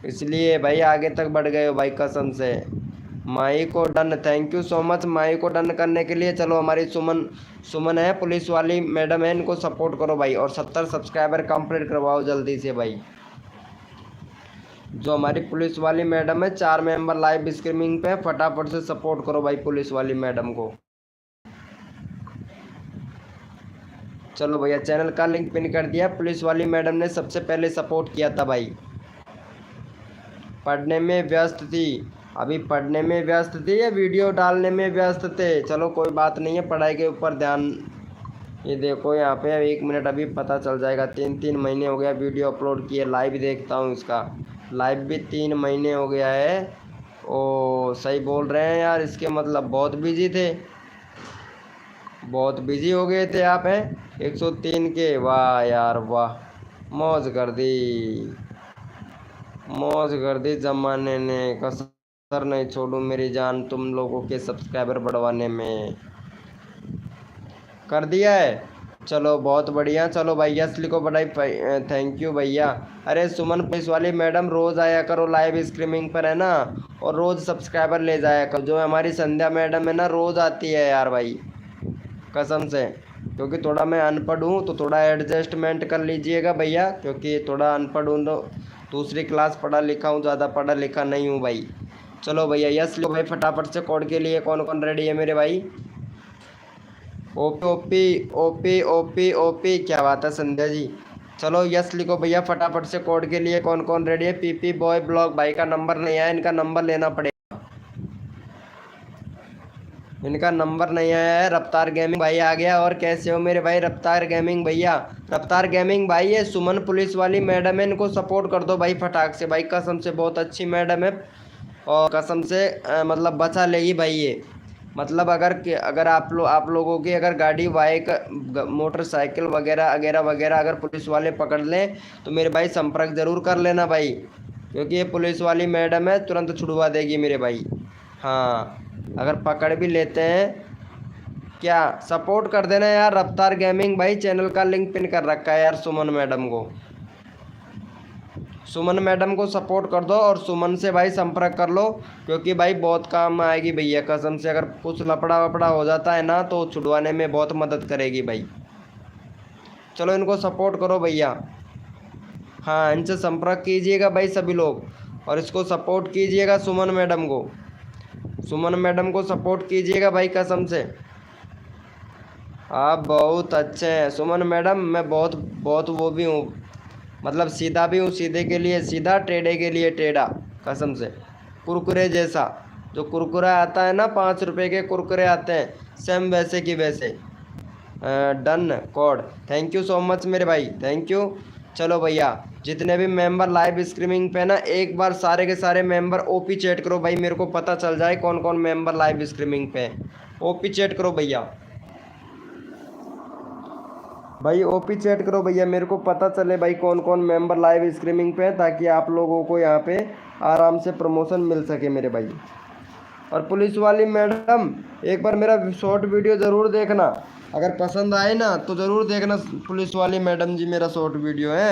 इसलिए भाई आगे तक बढ़ गए हो भाई कसम से। माई को done, thank you so much my को डन करने के लिए। चलो हमारी सुमन सुमन है पुलिस वाली मैडम है, इनको सपोर्ट करो भाई, और 70 सब्सक्राइबर कंप्लीट करवाओ जल्दी से भाई। जो हमारी पुलिस वाली मैडम है, 4 मेंबर लाइव स्ट्रीमिंग पे, फटाफट से सपोर्ट करो भाई पुलिस वाली मैडम को। चलो भैया चैनल का लिंक पिन कर दिया, पुलिस वाली मैडम ने सबसे पहले सपोर्ट किया था भाई। पढ़ने में व्यस्त थी। अभी पढ़ने में व्यस्त थी या वीडियो डालने में व्यस्त थे? चलो कोई बात नहीं है, पढ़ाई के ऊपर ध्यान। ये देखो यहाँ पे 1 मिनट अभी पता चल जाएगा। 3 महीने हो गया वीडियो अपलोड किए। लाइव देखता हूँ इसका, लाइव भी 3 महीने हो गया है। ओ सही बोल रहे हैं यार, इसके मतलब बहुत बिजी थे, बहुत बिजी हो गए थे आप हैं। 103 के, वाह यार वाह, मौज कर दी, मौज कर दी ज़माने ने। कसर नहीं छोड़ू मेरी जान तुम लोगों के सब्सक्राइबर बढ़वाने में। कर दिया है, चलो बहुत बढ़िया। चलो भैया असली को बधाई, थैंक यू भैया। अरे सुमन पुलिस वाली मैडम रोज़ आया करो लाइव स्ट्रीमिंग पर है ना, और रोज़ सब्सक्राइबर ले जाया करो। जो हमारी संध्या मैडम है ना, रोज़ आती है यार भाई, कसम से। क्योंकि थोड़ा मैं अनपढ़ हूँ तो थोड़ा एडजस्टमेंट कर लीजिएगा भैया, क्योंकि थोड़ा अनपढ़ हूँ तो दूसरी क्लास पढ़ा लिखा हूँ, ज़्यादा पढ़ा लिखा नहीं हूँ भाई। चलो भैया यस लो भाई, फटाफट से कोड के लिए कौन कौन रेडी है मेरे भाई? OP OP OP OP OP, क्या बात है संध्या जी। चलो यस लिखो भैया फटाफट से। कोड के लिए कौन कौन रेडी है? पीपी बॉय ब्लॉग भाई का नंबर नहीं आया, इनका नंबर लेना पड़ेगा, इनका नंबर नहीं आया है। रफ्तार गेमिंग भाई आ गया। और कैसे हो मेरे भाई रफ्तार गेमिंग भैया? रफ्तार गेमिंग भाई ये सुमन पुलिस वाली मैडम है, इनको सपोर्ट कर दो भाई फटाक से भाई, कसम से बहुत अच्छी मैडम है। और कसम से मतलब बचा लेगी भाई ये। मतलब अगर आप लोगों की अगर गाड़ी बाइक मोटरसाइकिल वगैरह वगैरह वगैरह अगर पुलिस वाले पकड़ लें तो मेरे भाई संपर्क ज़रूर कर लेना भाई, क्योंकि ये पुलिस वाली मैडम है, तुरंत छुड़वा देगी मेरे भाई। हाँ अगर पकड़ भी लेते हैं, क्या सपोर्ट कर देना यार रफ्तार गेमिंग भाई। चैनल का लिंक पिन कर रखा है यार सुमन मैडम को, सुमन मैडम को सपोर्ट कर दो और सुमन से भाई संपर्क कर लो, क्योंकि भाई बहुत काम आएगी भैया कसम से। अगर कुछ लपड़ा वपड़ा हो जाता है ना तो छुड़वाने में बहुत मदद करेगी भाई। चलो इनको सपोर्ट करो भैया। हाँ इनसे संपर्क कीजिएगा भाई सभी लोग, और इसको सपोर्ट कीजिएगा सुमन मैडम को, सुमन मैडम को सपोर्ट कीजिएगा भाई कसम से। आप बहुत अच्छे हैं सुमन मैडम, मैं बहुत बहुत वो भी हूँ, मतलब सीधा भी हूँ, सीधे के लिए सीधा, टेढ़े के लिए टेढ़ा, कसम से। कुरकुरे जैसा, जो कुरकुरा आता है ना 5 रुपए के कुरकुरे आते हैं, सेम वैसे की वैसे। Done code, thank you so much मेरे भाई, थैंक यू। चलो भैया जितने भी मेंबर लाइव स्ट्रीमिंग पे ना, एक बार सारे के सारे मेंबर ओपी चैट करो भाई, मेरे को पता चल जाए कौन कौन मेंबर लाइव स्ट्रीमिंग पे है। ओपी चैट करो भैया, भाई ओपी चैट करो भैया, मेरे को पता चले भाई कौन कौन मेंबर लाइव स्ट्रीमिंग पे है, ताकि आप लोगों को यहाँ पे आराम से प्रमोशन मिल सके मेरे भाई। और पुलिस वाली मैडम एक बार मेरा शॉर्ट वीडियो ज़रूर देखना, अगर पसंद आए ना तो ज़रूर देखना पुलिस वाली मैडम जी, मेरा शॉर्ट वीडियो है।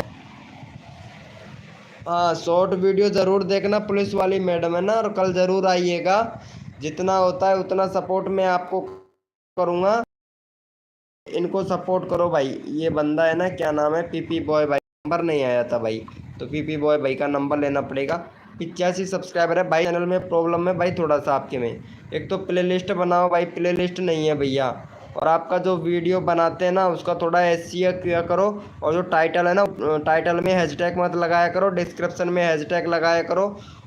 हाँ शॉर्ट वीडियो ज़रूर देखना, पुलिस वाली मैडम है ना, और कल ज़रूर आइएगा। जितना होता है उतना सपोर्ट मैं आपको करूँगा, इनको सपोर्ट करो भाई। ये बंदा है ना, क्या नाम है, पीपी बॉय भाई, नंबर नहीं आया था भाई, तो पीपी बॉय भाई का नंबर लेना पड़ेगा। 85 सब्सक्राइबर है भाई, चैनल में प्रॉब्लम है भाई थोड़ा सा आपके में। एक तो प्ले लिस्ट बनाओ भाई, प्ले लिस्ट नहीं है भैया। और आपका जो वीडियो बनाते हैं ना उसका थोड़ा एसईओ किया करो, और जो टाइटल है ना टाइटल में हैशटैग मत लगाया करो, डिस्क्रिप्शन में हैशटैग लगाया करो।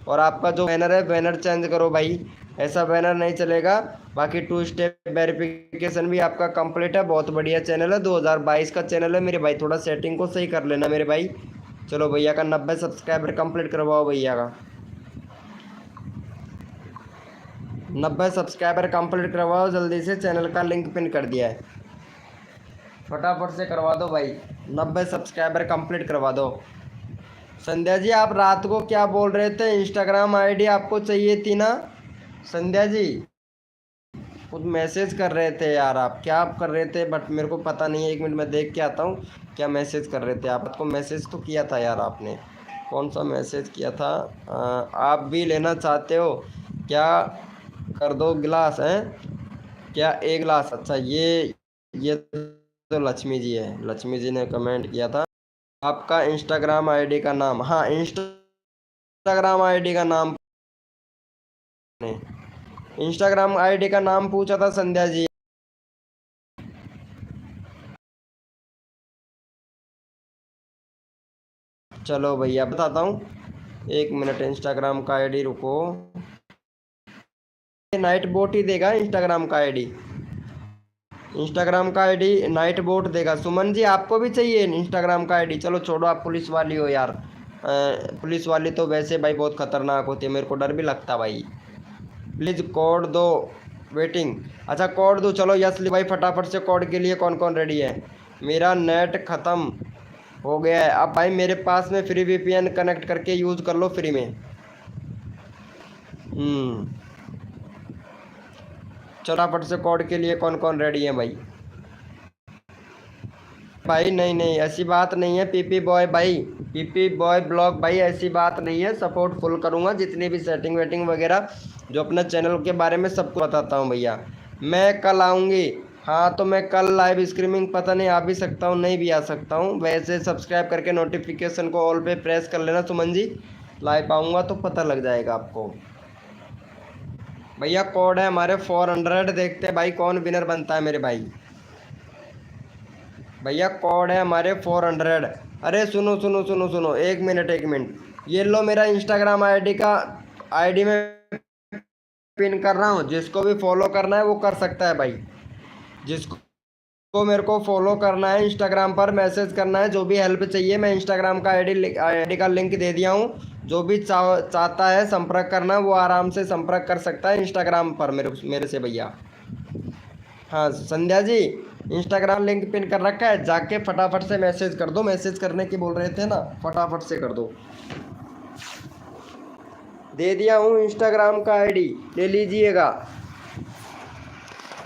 और आपका जो बैनर है बैनर चेंज करो भाई, ऐसा बैनर नहीं चलेगा। बाकी 2 स्टेप वेरिफिकेशन भी आपका कंप्लीट है, बहुत बढ़िया चैनल है, 2022 का चैनल है मेरे भाई, थोड़ा सेटिंग को सही कर लेना मेरे भाई। चलो भैया का 90 सब्सक्राइबर कंप्लीट करवाओ भैया का, 90 सब्सक्राइबर कंप्लीट करवाओ जल्दी से, चैनल का लिंक पिन कर दिया है, फटाफट से करवा दो भाई, 90 सब्सक्राइबर कंप्लीट करवा दो। संध्या जी आप रात को क्या बोल रहे थे, इंस्टाग्राम आईडी आपको चाहिए थी ना संध्या जी? कुछ मैसेज कर रहे थे यार, आप क्या आप कर रहे थे, बट मेरे को पता नहीं है, 1 मिनट में देख के आता हूँ क्या मैसेज कर रहे थे। आपको मैसेज तो किया था यार आपने, कौन सा मैसेज किया था? आप भी लेना चाहते हो क्या, कर दो गिलास हैं क्या, एक गिलास? अच्छा ये तो लक्ष्मी जी है, लक्ष्मी जी ने कमेंट किया था। आपका इंस्टाग्राम आईडी का नाम, हाँ इंस्टाग्राम आईडी का नाम, इंस्टाग्राम आईडी का नाम पूछा था संध्या जी। चलो भैया बताता हूँ, एक मिनट, इंस्टाग्राम का आईडी रुको, नाइट बोट ही देगा इंस्टाग्राम का आईडी। इंस्टाग्राम का आईडी नाइट बोट देगा। सुमन जी आपको भी चाहिए इंस्टाग्राम का आईडी? चलो छोड़ो, आप पुलिस वाली हो यार। पुलिस वाली तो वैसे भाई बहुत खतरनाक होती है, मेरे को डर भी लगता भाई। प्लीज़ कोड दो, वेटिंग। अच्छा कोड दो, चलो यसली भाई फटाफट से कोड के लिए कौन कौन रेडी है? मेरा नेट ख़त्म हो गया है। अब भाई मेरे पास में फ्री वीपीएन कनेक्ट करके यूज़ कर लो फ्री में। चलो फटाफट से कोड के लिए कौन कौन रेडी है भाई? भाई नहीं नहीं, ऐसी बात नहीं है पीपी बॉय भाई, पीपी बॉय ब्लॉग भाई, ऐसी बात नहीं है। सपोर्ट फुल करूँगा, जितनी भी सेटिंग वेटिंग वगैरह जो अपना चैनल के बारे में सबको बताता हूँ भैया। मैं कल आऊँगी, हाँ तो मैं कल लाइव स्ट्रीमिंग पता नहीं आ भी सकता हूँ नहीं भी आ सकता हूँ। वैसे सब्सक्राइब करके नोटिफिकेशन को ऑल पे प्रेस कर लेना सुमन जी, लाइव आऊँगा तो पता लग जाएगा आपको। भैया कोड है हमारे 400, देखते हैं भाई कौन विनर बनता है मेरे भाई। भैया कोड है हमारे 400। अरे सुनो सुनो सुनो सुनो, एक मिनट एक मिनट, ये लो मेरा इंस्टाग्राम आईडी का आईडी में पिन कर रहा हूँ, जिसको भी फॉलो करना है वो कर सकता है भाई। जिसको मेरे को फॉलो करना है इंस्टाग्राम पर मैसेज करना है, जो भी हेल्प चाहिए, मैं इंस्टाग्राम का आईडी का लिंक दे दिया हूँ। जो भी चाहता है संपर्क करना वो आराम से संपर्क कर सकता है इंस्टाग्राम पर मेरे से भैया। हाँ Sandhya ji, Instagram link pin कर रखा है, जाके फटाफट से मैसेज कर दो। मैसेज करने की बोल रहे थे ना, फटाफट से कर दो। दे दिया हूँ इंस्टाग्राम का आईडी, ले लीजिएगा।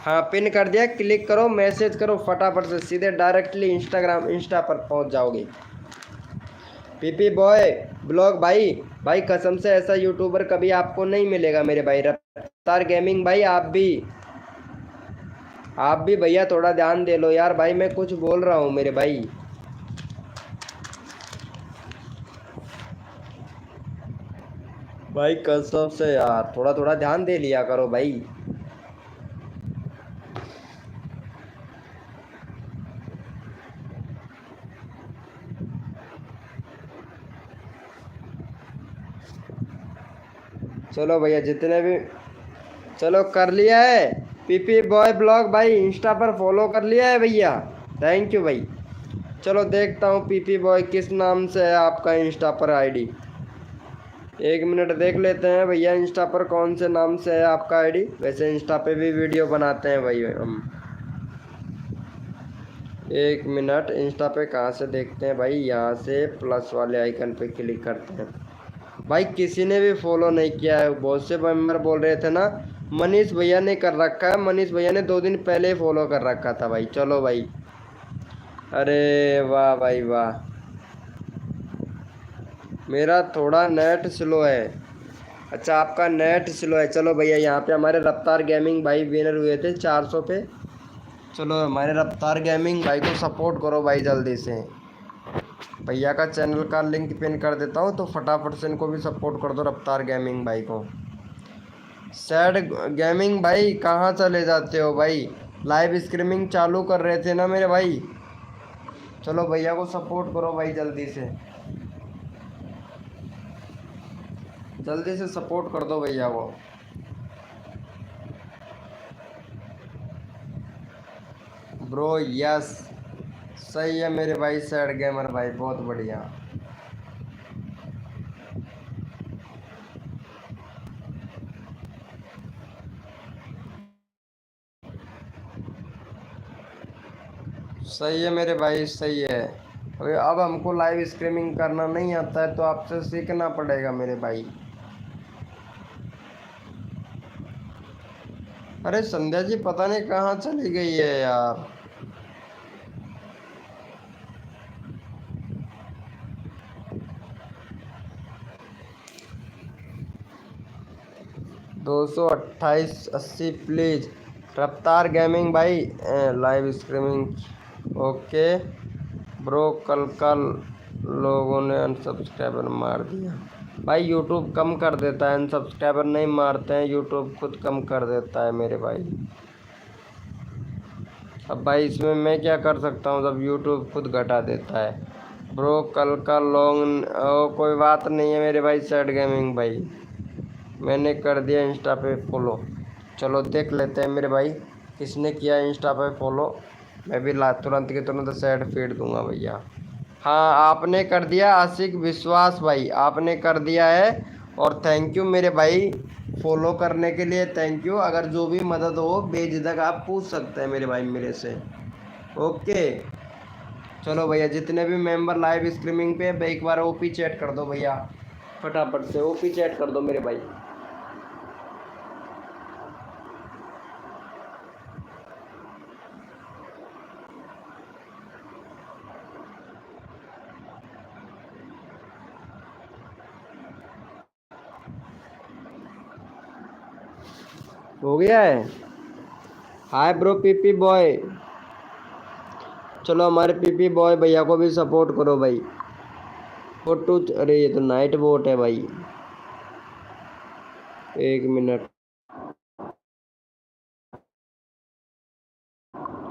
हाँ पिन कर दिया, क्लिक करो, मैसेज करो फटाफट से, सीधे डायरेक्टली इंस्टा पर पहुँच जाओगे। पीपी बॉय ब्लॉग भाई, भाई कसम से ऐसा यूट्यूबर कभी आपको नहीं मिलेगा मेरे भाई। रफ्तार गेमिंग भाई आप भी भैया थोड़ा ध्यान दे लो यार भाई, मैं कुछ बोल रहा हूँ मेरे भाई। भाई कसम से यार थोड़ा थोड़ा ध्यान दे लिया करो भाई। चलो भैया जितने भी, चलो कर लिया है। पीपी बॉय ब्लॉग भाई इंस्टा पर फॉलो कर लिया है भैया, थैंक यू भाई। चलो देखता हूँ पीपी बॉय किस नाम से है आपका इंस्टा पर आईडी। एक मिनट देख लेते हैं भैया इंस्टा पर कौन से नाम से है आपका आईडी। वैसे इंस्टा पे भी वीडियो बनाते हैं भाई हम। एक मिनट, इंस्टा पे कहाँ से देखते हैं भाई? यहाँ से प्लस वाले आइकन पे क्लिक करते हैं। भाई किसी ने भी फॉलो नहीं किया है, बहुत से मेंबर बोल रहे थे ना। मनीष भैया ने कर रखा है, मनीष भैया ने 2 दिन पहले ही फॉलो कर रखा था भाई। चलो भाई, अरे वाह भाई वाह, मेरा थोड़ा नेट स्लो है। अच्छा आपका नेट स्लो है। चलो भैया यहाँ पे हमारे रफ्तार गेमिंग भाई विनर हुए थे 400 पे। चलो हमारे रफ्तार गेमिंग भाई को सपोर्ट करो भाई जल्दी से। भैया का चैनल का लिंक पिन कर देता हूँ, तो फटाफट से इनको भी सपोर्ट कर दो रफ्तार गेमिंग भाई को। सैड गेमिंग भाई कहाँ चले जाते हो भाई? लाइव स्ट्रीमिंग चालू कर रहे थे ना मेरे भाई। चलो भैया को सपोर्ट करो भाई जल्दी से सपोर्ट कर दो भैया को। ब्रो यस, सही है मेरे भाई सैड गेमर भाई, बहुत बढ़िया। सही है मेरे भाई, सही है। अभी अब हमको लाइव स्ट्रीमिंग करना नहीं आता है, तो आपसे सीखना पड़ेगा मेरे भाई। अरे संध्या जी पता नहीं कहाँ चली गई है यार। दो 228 80 प्लीज़। रफ्तार गेमिंग भाई लाइव स्ट्रीमिंग ओके ब्रो। कल लोगों ने अनसब्सक्राइबर मार दिया भाई। यूट्यूब कम कर देता है, अनसब्सक्राइबर नहीं मारते हैं, यूट्यूब खुद कम कर देता है मेरे भाई। अब भाई इसमें मैं क्या कर सकता हूँ जब यूट्यूब खुद घटा देता है। ब्रो कल का लॉन्ग कोई बात नहीं है मेरे भाई। सैड गेमिंग भाई मैंने कर दिया इंस्टा पे फॉलो। चलो देख लेते हैं मेरे भाई किसने किया इंस्टा पे फॉलो। मैं भी ला तुरंत के तुरंत सैड फीड दूंगा भैया। हाँ आपने कर दिया आशिक विश्वास भाई, आपने कर दिया है। और थैंक यू मेरे भाई फॉलो करने के लिए, थैंक यू। अगर जो भी मदद हो बेझिझक आप पूछ सकते हैं मेरे भाई मेरे से। ओके चलो भैया जितने भी मेंबर लाइव स्ट्रीमिंग पे एक बार ओपी चैट कर दो भैया, फटाफट से ओपी चैट कर दो मेरे भाई। हो गया है। Hi bro PP boy. चलो हमारे पीपी बॉय भैया को भी सपोर्ट करो भाई। फोटो अरे ये तो नाइट बोट है भाई। एक मिनट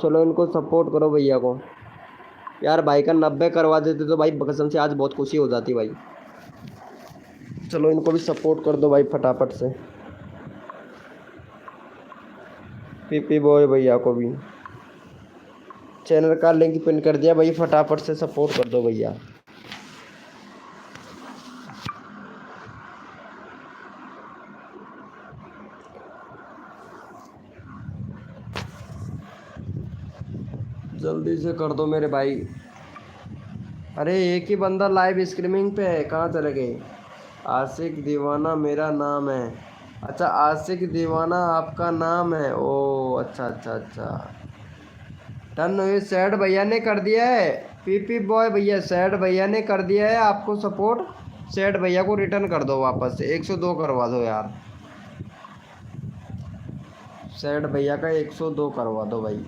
चलो इनको सपोर्ट करो भैया को। यार भाई का 90 करवा देते तो भाई कसम से आज बहुत खुशी हो जाती भाई। चलो इनको भी सपोर्ट कर दो भाई फटाफट से। पीपी बॉय भैया को भी चैनल का लिंक पिन कर दिया भाई, फटाफट से सपोर्ट कर दो भैया। जल्दी से कर दो मेरे भाई। अरे एक ही बंदा लाइव स्ट्रीमिंग पे है, कहाँ चले गए। आशिक दीवाना मेरा नाम है। अच्छा आशिक दीवाना आपका नाम है। ओ अच्छा अच्छा अच्छा डन। ये सैड भैया ने कर दिया है। पीपी बॉय भैया सैड भैया ने कर दिया है आपको सपोर्ट। सैड भैया को रिटर्न कर दो वापस से 102 करवा दो यार। सैड भैया का 102 करवा दो भाई।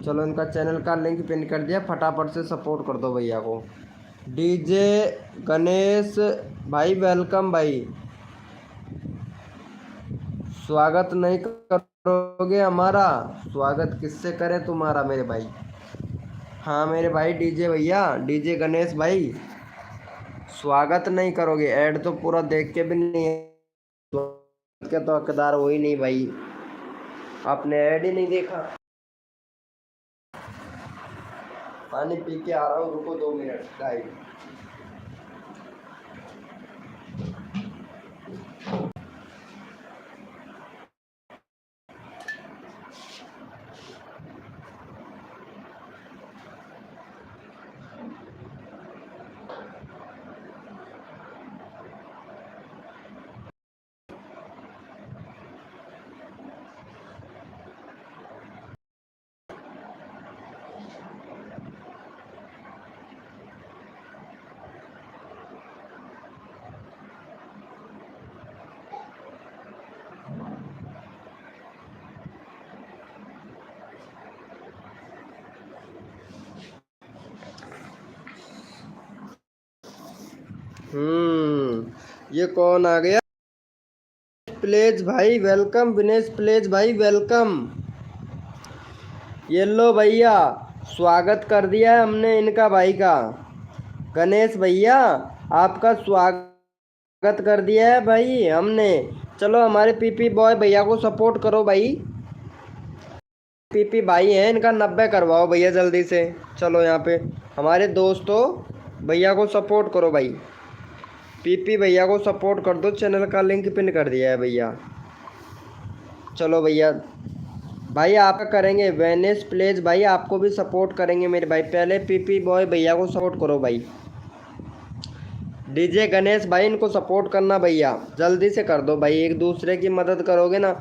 चलो इनका चैनल का लिंक पिन कर दिया, फटाफट से सपोर्ट कर दो भैया को। डीजे गणेश भाई वेलकम भाई। स्वागत नहीं करोगे हमारा, स्वागत किससे करें तुम्हारा मेरे भाई। हाँ मेरे भाई डीजे भैया, डीजे गणेश भाई स्वागत नहीं करोगे। ऐड तो पूरा देख के भी नहीं के तो हकदार हो ही नहीं भाई, आपने ऐड ही नहीं देखा। पानी पी के आ रहा हूँ, रुको 2 मिनट गाइस। ये कौन आ गया। प्लेज भाई वेलकम, विनेश प्लेज भाई वेलकम। ये लो भैया स्वागत कर दिया है हमने इनका भाई का। गणेश भैया आपका स्वागत कर दिया है भाई हमने। चलो हमारे पीपी बॉय भैया को सपोर्ट करो भाई। पीपी भाई हैं इनका 90 करवाओ भैया जल्दी से। चलो यहाँ पे हमारे दोस्तों भैया को सपोर्ट करो भाई। पीपी भैया को सपोर्ट कर दो, चैनल का लिंक पिन कर दिया है भैया। चलो भैया भाई आपका करेंगे। वेनेस प्लेज भाई आपको भी सपोर्ट करेंगे मेरे भाई। पहले पीपी बॉय भैया को सपोर्ट करो भाई। डीजे गणेश भाई इनको सपोर्ट करना भैया, जल्दी से कर दो भाई। एक दूसरे की मदद करोगे ना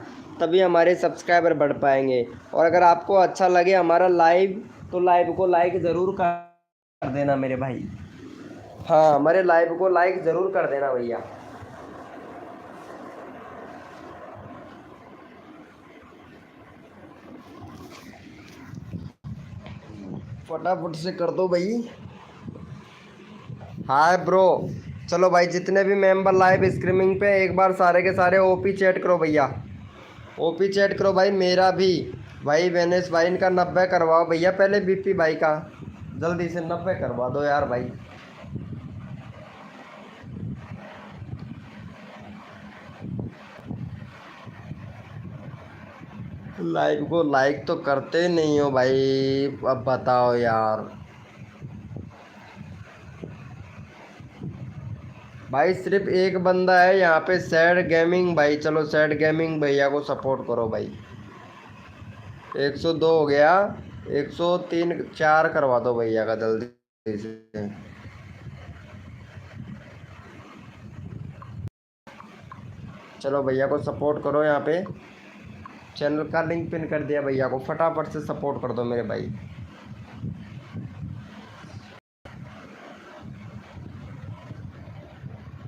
तभी हमारे सब्सक्राइबर बढ़ पाएंगे। और अगर आपको अच्छा लगे हमारा लाइव तो लाइव को लाइक ज़रूर कर देना मेरे भाई। हाँ हमारे लाइव को लाइक ज़रूर कर देना भैया। फटाफट से कर दो भाई। Hi bro. चलो भाई जितने भी मेंबर लाइव स्ट्रीमिंग पे एक बार सारे के सारे ओपी चैट करो भैया। ओपी चैट करो भाई मेरा भी। भाई वेनेस भाई इनका 90 करवाओ भैया, पहले बीपी भाई का। जल्दी से 90 करवा दो यार भाई। लाइक को लाइक तो करते नहीं हो भाई, अब बताओ यार। भाई सिर्फ एक बंदा है यहाँ पे, सैड गेमिंग भाई। चलो सैड गेमिंग भैया को सपोर्ट करो भाई। 102 हो गया, 103 4 करवा दो भैया का जल्दी से। चलो भैया को सपोर्ट करो यहाँ पे, चैनल का लिंक पिन कर दिया भैया को, फटाफट से सपोर्ट कर दो मेरे भाई।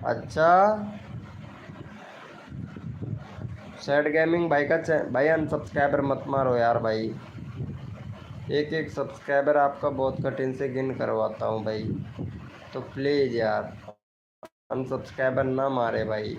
अच्छा सैड गेमिंग भाई का भाई अनसब्सक्राइबर मत मारो यार भाई। एक एक सब्सक्राइबर आपका बहुत कठिन से गिन करवाता हूँ भाई, तो प्लीज़ यार अनसब्सक्राइबर ना मारे भाई।